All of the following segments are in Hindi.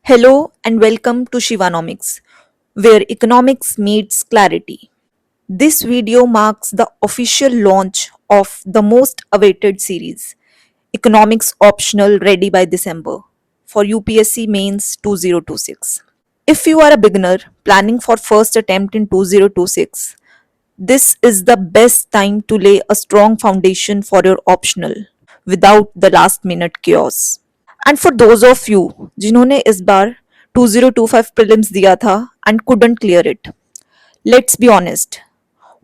Hello and welcome to Shivanomics, where economics meets clarity. This video marks the official launch of the most awaited series, Economics Optional Ready by December, for UPSC Mains 2026. If you are a beginner planning for first attempt in 2026, this is the best time to lay a strong foundation for your optional without the last minute chaos. And for those of you जिन्होंने इस बार 2025 प्रीलिम्स दिया था and couldn't clear it, let's be honest,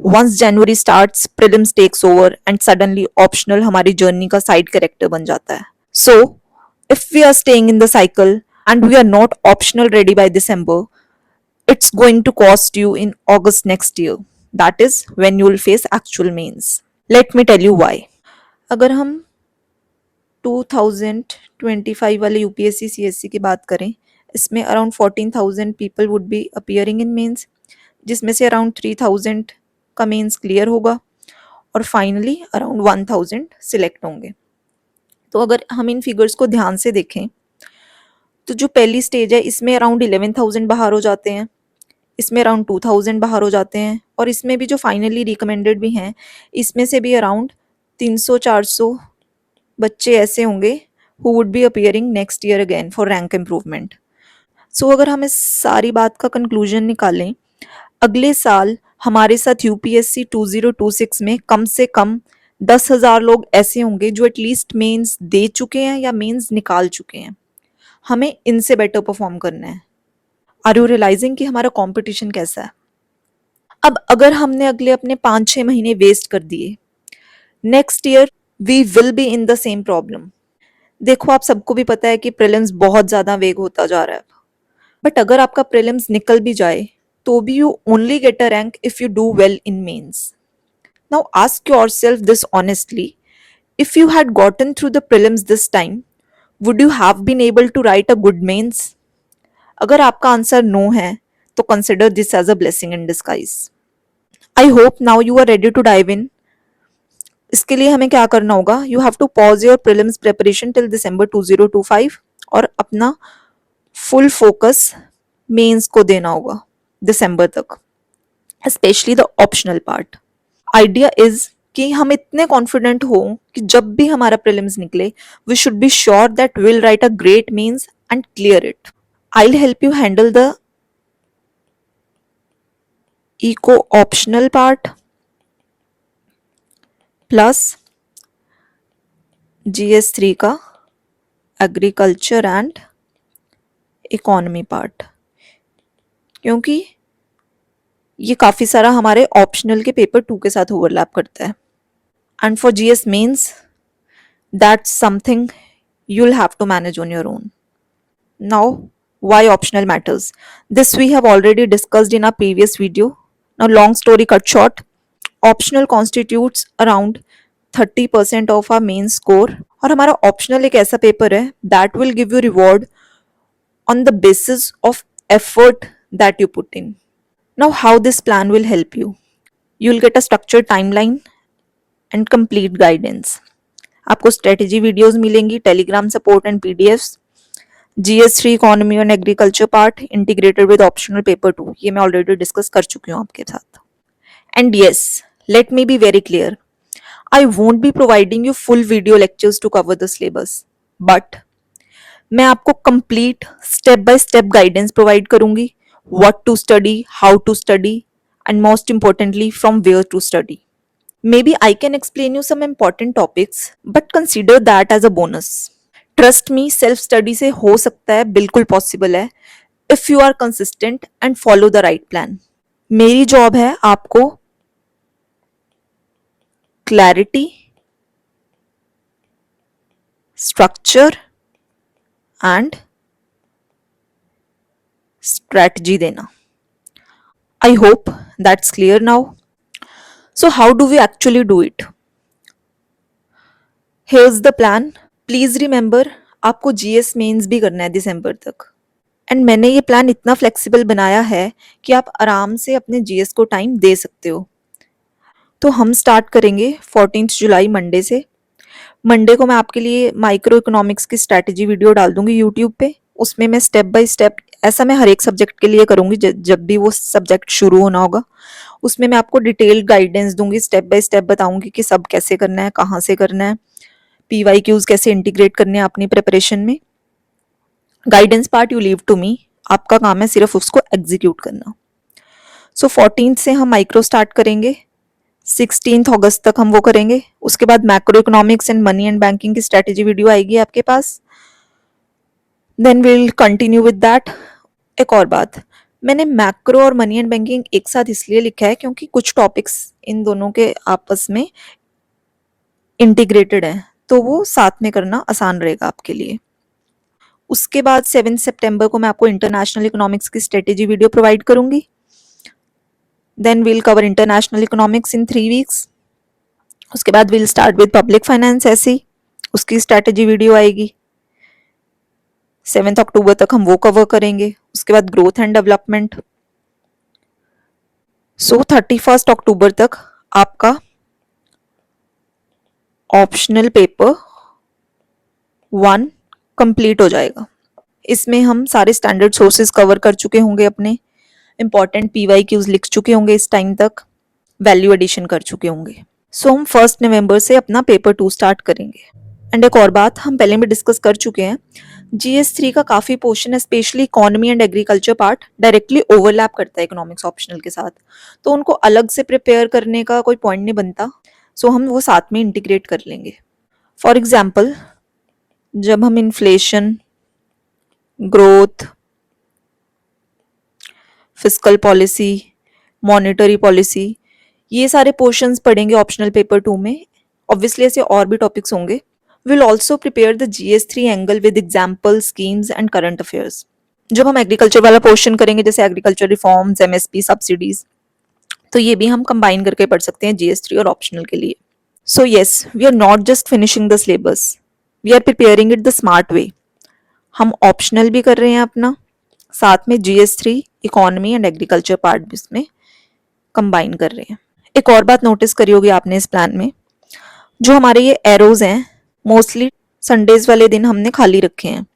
once January starts prelims takes over and suddenly optional हमारी जर्नी का साइड कैरेक्टर बन जाता है. So if we are staying in the cycle and we are not optional ready by December, it's going to cost you in August next year. That is when you will face actual mains. Let me tell you why. अगर हम 2025 वाले यूपीएससी सीएससी की बात करें, इसमें around 14,000 people would be appearing in mains, जिसमें से अराउंड 3,000 का मेंस क्लियर होगा और फाइनली अराउंड 1,000 सिलेक्ट होंगे. तो अगर हम इन फिगर्स को ध्यान से देखें तो जो पहली स्टेज है इसमें अराउंड 11,000 बाहर हो जाते हैं, इसमें अराउंड 2,000 बाहर हो जाते हैं और इसमें भी जो फाइनली रिकमेंडेड भी हैं इसमें से भी अराउंड 300-400 बच्चे ऐसे होंगे who would be appearing next year again for rank improvement. So अगर हम इस सारी बात का कंक्लूजन निकालें, अगले साल हमारे साथ यूपीएससी 2026 में कम से कम 10,000 लोग ऐसे होंगे जो एटलीस्ट मेंस दे चुके हैं या मेंस निकाल चुके हैं. हमें इनसे बेटर परफॉर्म करना है. आर यू रियलाइजिंग कि हमारा कंपटीशन कैसा है? अब अगर हमने अगले अपने 5-6 महीने वेस्ट कर दिए, next year we will be in the same problem. देखो, आप सबको भी पता है कि प्रीलिम्स बहुत ज़्यादा वेग होता जा रहा है, बट अगर आपका प्रीलिम्स निकल भी जाए तो भी you only get a rank if you do well in mains. Now ask yourself this honestly, if you had gotten through the prelims this time, would you have been able to write a good mains? अगर आपका आंसर नो है तो consider this as a blessing in disguise. I hope now you are ready to dive in. इसके लिए हमें क्या करना होगा? You have to pause your prelims preparation till December 2025 और अपना फुल फोकस मेंस को देना होगा दिसंबर तक, specially the optional part. Idea is कि हम इतने कॉन्फिडेंट हो कि जब भी हमारा प्रीलिम्स निकले we should be sure that will write a great mains and clear it. I will help you handle the eco optional part plus GS3 का एग्रीकल्चर एंड इकोनॉमी पार्ट, क्योंकि ये काफ़ी सारा हमारे ऑप्शनल के पेपर 2 के साथ ओवरलैप करता है. And for GS mains that's something you will have to manage on your own. Now why optional matters? This we have already discussed in our previous video. Now long story cut short, optional constitutes around 30% of our main score. और हमारा ऑप्शनल एक ऐसा पेपर है that will give you reward on the basis of effort that you put in. Now how this plan will help you? You will get a structured timeline and complete guidance. आपको strategy videos मिलेंगी, telegram support and PDFs, GS3 economy and agriculture part integrated with optional paper 2. ये मैं ऑलरेडी डिस्कस कर चुकी हूँ आपके साथ. And yes, let me be very clear, I won't be providing you full video lectures to cover the syllabus, but मैं आपको complete step by step guidance provide करूंगी. What to study, how to study and most importantly from where to study. Maybe I can explain you some important topics, but consider that as a bonus. Trust me, self study से हो सकता है, बिल्कुल पॉसिबल है, if you are consistent and follow the right plan. मेरी जॉब है आपको क्लैरिटी, स्ट्रक्चर एंड स्ट्रेटजी देना. I hope that's clear now. So how do we actually do it? Here's the plan. Please remember, आपको GS मेंस भी करना है दिसंबर तक, एंड मैंने ये प्लान इतना फ्लेक्सिबल बनाया है कि आप आराम से अपने GS को टाइम दे सकते हो. तो हम स्टार्ट करेंगे 14 जुलाई मंडे से. मंडे को मैं आपके लिए माइक्रो इकोनॉमिक्स की स्ट्रैटेजी वीडियो डाल दूंगी यूट्यूब पे, उसमें मैं स्टेप बाय स्टेप, ऐसा मैं हर एक सब्जेक्ट के लिए करूँगी जब भी वो सब्जेक्ट शुरू होना होगा, उसमें मैं आपको डिटेल्ड गाइडेंस दूँगी, स्टेप बाय स्टेप बताऊँगी कि सब कैसे करना है, कहाँ से करना है, पीवाईक्यूज़ कैसे इंटीग्रेट करने हैं अपनी प्रिपरेशन में। Guidance part you leave to me, आपका काम है सिर्फ उसको एग्जीक्यूट करना। सो 14th से हम माइक्रो स्टार्ट करेंगे, 16th अगस्त तक हम वो करेंगे। उसके बाद macroeconomics and money and banking की स्ट्रेटेजी वीडियो आएगी आपके पास, then will continue with that. एक और बात, मैंने मैक्रो और मनी एंड बैंकिंग एक साथ इसलिए लिखा है क्योंकि कुछ टॉपिक्स इन दोनों के आपस में इंटीग्रेटेड हैं, तो वो साथ में करना आसान रहेगा आपके लिए। उसके बाद 7 सितंबर को मैं आपको इंटरनेशनल इकोनॉमिक्स की स्ट्रेटेजी वीडियो प्रोवाइड करूंगी। Then will cover international economics in 3 weeks. उसके बाद will start with public finance, ऐसी उसकी स्ट्रेटेजी वीडियो आएगी। 7 अक्टूबर तक हम वो कवर करेंगे। उसके बाद ग्रोथ एंड डेवलपमेंट। सो 31 अक्टूबर तक आपका ऑप्शनल पेपर 1 कंप्लीट हो जाएगा। इसमें हम सारे स्टैंडर्ड सोर्सेज कवर कर चुके होंगे, अपने इंपॉर्टेंट पीवाईक्यूज लिख चुके होंगे इस टाइम तक, वैल्यू एडिशन कर चुके होंगे। सो हम 1 नवंबर से अपना पेपर 2 स्टार्ट करेंगे। एंड एक और बात हम पहले भी डिस्कस कर चुके हैं, GS3 का काफ़ी पोर्शन है, specially economy and agriculture part directly overlap करता है इकोनॉमिक्स ऑप्शनल के साथ, तो उनको अलग से प्रिपेयर करने का कोई पॉइंट नहीं बनता। सो हम वो साथ में इंटीग्रेट कर लेंगे। फॉर एग्जाम्पल, जब हम inflation, growth, fiscal policy, monetary policy, ये सारे पोर्शंस पढ़ेंगे ऑप्शनल पेपर 2 में। ऑब्वियसली ऐसे और भी टॉपिक्स होंगे। Will also prepare the GS3 angle with example, schemes and current affairs. जब हम एग्रीकल्चर वाला पोर्शन करेंगे, जैसे एग्रीकल्चर रिफॉर्म्स, MSP सब्सिडीज, तो ये भी हम कंबाइन करके पढ़ सकते हैं GS3 और ऑप्शनल के लिए। So yes, we are not just finishing the syllabus, we are preparing it the smart way. हम ऑप्शनल भी कर रहे हैं अपना, साथ में GS3, economy and agriculture part भी इसमें कंबाइन कर रहे हैं। एक और बात नोटिस करी होगी आपने इस प्लान में, जो हमारे ये एरोज हैं, मोस्टली संडेज वाले दिन हमने खाली रखे हैं।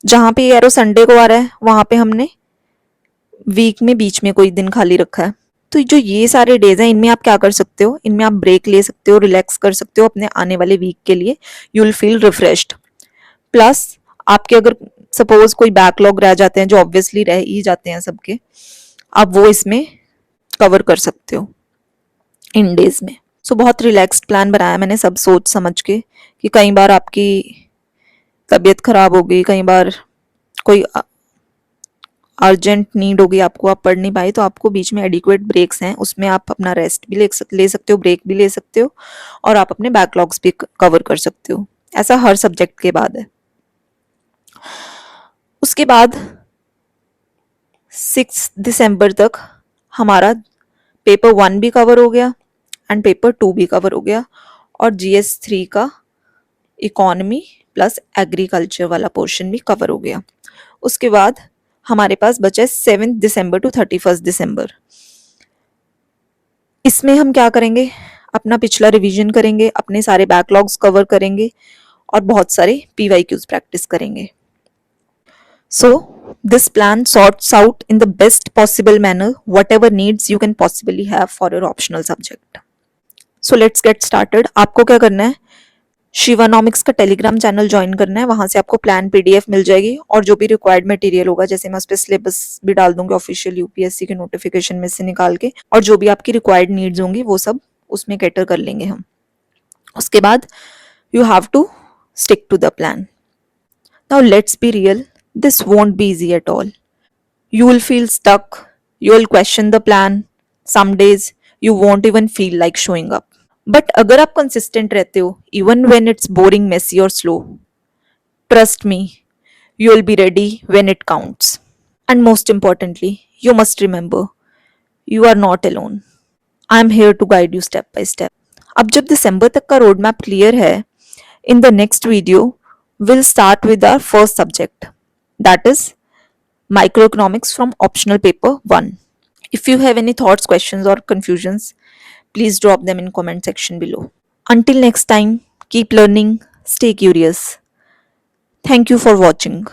जहां पे ये एरो संडे को आ रहा है, वहां पे हमने वीक में बीच में कोई दिन खाली रखा है। तो जो ये सारे डेज हैं, इनमें आप क्या कर सकते हो, इनमें आप ब्रेक ले सकते हो, रिलैक्स कर सकते हो अपने आने वाले वीक के लिए। You will feel refreshed. Plus आपके अगर सपोज कोई बैकलॉग रह जाते हैं, जो ऑब्वियसली रह ही जाते हैं सबके, आप वो इसमें कवर कर सकते हो इन डेज में। सो बहुत रिलैक्स्ड प्लान बनाया मैंने, सब सोच समझ के, कि कई बार आपकी तबीयत खराब हो गई, कई बार कोई अर्जेंट नीड होगी आपको, आप पढ़ नहीं पाए, तो आपको बीच में एडिक्वेट ब्रेक्स हैं, उसमें आप अपना रेस्ट भी ले सकते हो, ब्रेक भी ले सकते हो, और आप अपने बैकलॉग्स भी कवर कर सकते हो। ऐसा हर सब्जेक्ट के बाद है। उसके बाद 6 दिसंबर तक हमारा पेपर 1 भी कवर हो गया एंड पेपर 2 भी कवर हो गया, और GS3 का इकोनॉमी प्लस एग्रीकल्चर वाला पोर्शन भी कवर हो गया। उसके बाद हमारे पास बचा 7 दिसंबर टू 31 दिसंबर। इसमें हम क्या करेंगे, अपना पिछला रिवीजन करेंगे, अपने सारे बैकलॉग्स कवर करेंगे, और बहुत सारे PYQs प्रैक्टिस करेंगे। So this plan sorts out in the best possible manner whatever needs you can possibly have for your optional subject. So let's get started. आपको क्या करना है, शिवानॉमिक्स का टेलीग्राम चैनल ज्वाइन करना है, वहां से आपको प्लान PDF मिल जाएगी, और जो भी रिक्वायर्ड मटेरियल होगा, जैसे मैं उस पर सिलेबस भी डाल दूंगी ऑफिशियल UPSC के नोटिफिकेशन में से निकाल के, और जो भी आपकी रिक्वायर्ड नीड्स होंगी वो सब उसमें कैटर कर लेंगे हम। उसके बाद you have to stick to the plan. Now let's be real, this won't be easy at all. You will feel stuck, you will question the plan, some days you won't even feel like showing up. But अगर आप consistent रहते हो, even when it's boring, messy or slow, trust me, you will be ready when it counts. And most importantly, you must remember, you are not alone. I am here to guide you step by step. अब जब दिसंबर तक का रोड मैप क्लियर है, in the next video, we'll start with our first subject. That is microeconomics from optional paper 1. If you have any thoughts, questions or confusions, please drop them in comment section below. Until next time, keep learning, stay curious. Thank you for watching.